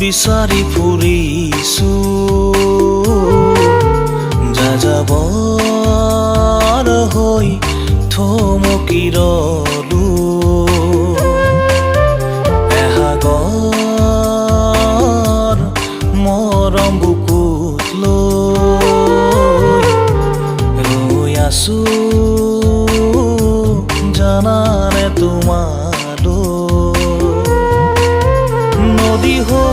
বিচাৰি ফুৰিছো যাযাবৰ হৈ থমকি ৰলো এহাগৰ মৰম বুকুত লৈ ৰৈ আছো জানানে তোমালৈ নদী হৈ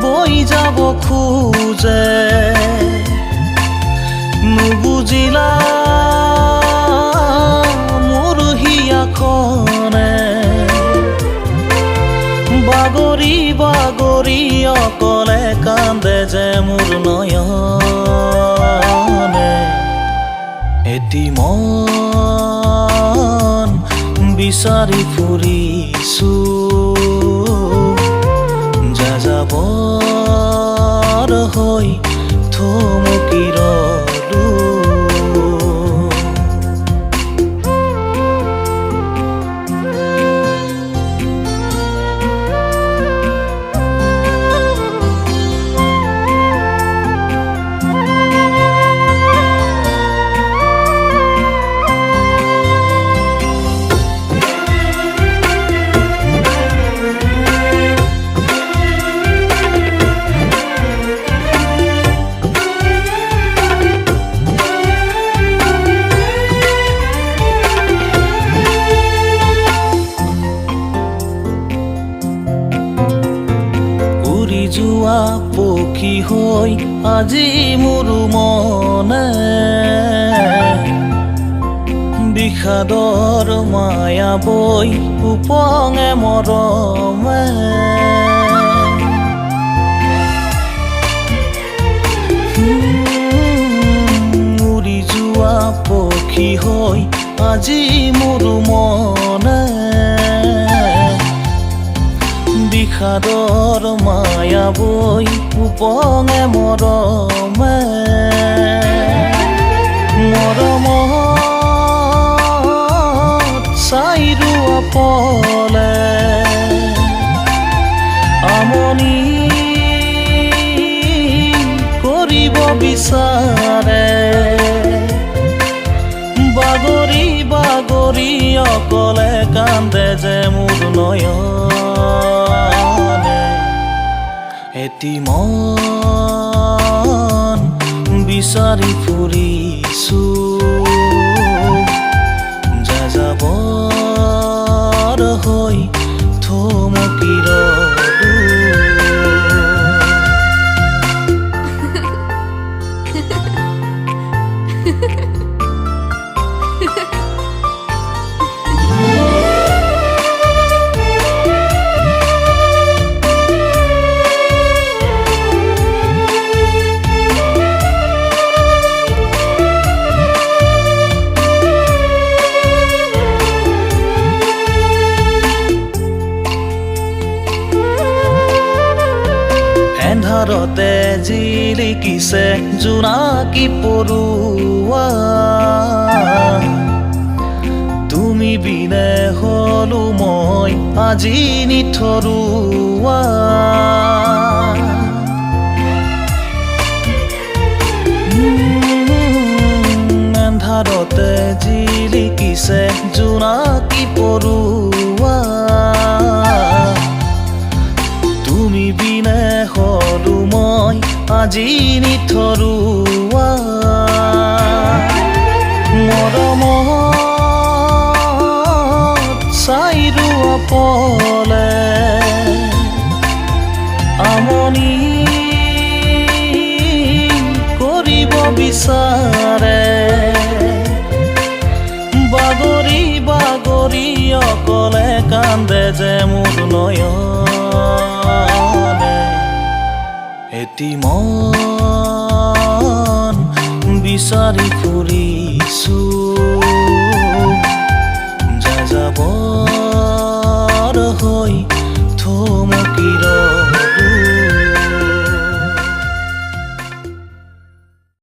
বৈ যাব খোজে নুবুজিলা মোৰ হিয়াখনে বাগৰি বাগৰি অকলে কান্দে যে মোৰ নয়নে এটি মন বিচাৰি ফুৰিছো যাযাবৰ হৈ থমকি ৰলো যোৱা পক্ষী হৈ আজি মোৰ মনে বিষাদৰ মায়া বৈ উপঙে মৰমে উৰি যোৱা পক্ষী হৈ আজি মোৰ মনে বিষাদৰ মায়া বৈ উপঙে মৰমে মৰমত চাই ৰোৱা পলে আমনি কৰিব বিচাৰে বাগৰি বাগৰি অকলে কান্দে যে মোৰ নয়নে এটি মন বিচাৰি ফুৰিছো যাযাবৰ হৈ থমকি ৰলো এন্ধাৰতে জিলিকিছে জোনাকী পৰুৱা তুমি বিনে হলো মই আজি নিথৰুৱা এন্ধাৰতে জিলিকিছে জোনাকী পৰুৱা তুমি বিনে হলো মই আজি নিথৰুৱা মৰমত চাই ৰোৱা পলে আমনি কৰিব বিচাৰে বাগৰি বাগৰি অকলে কান্দে যে মোৰ নয়নে এটি মন বিচাৰি ফুৰিছো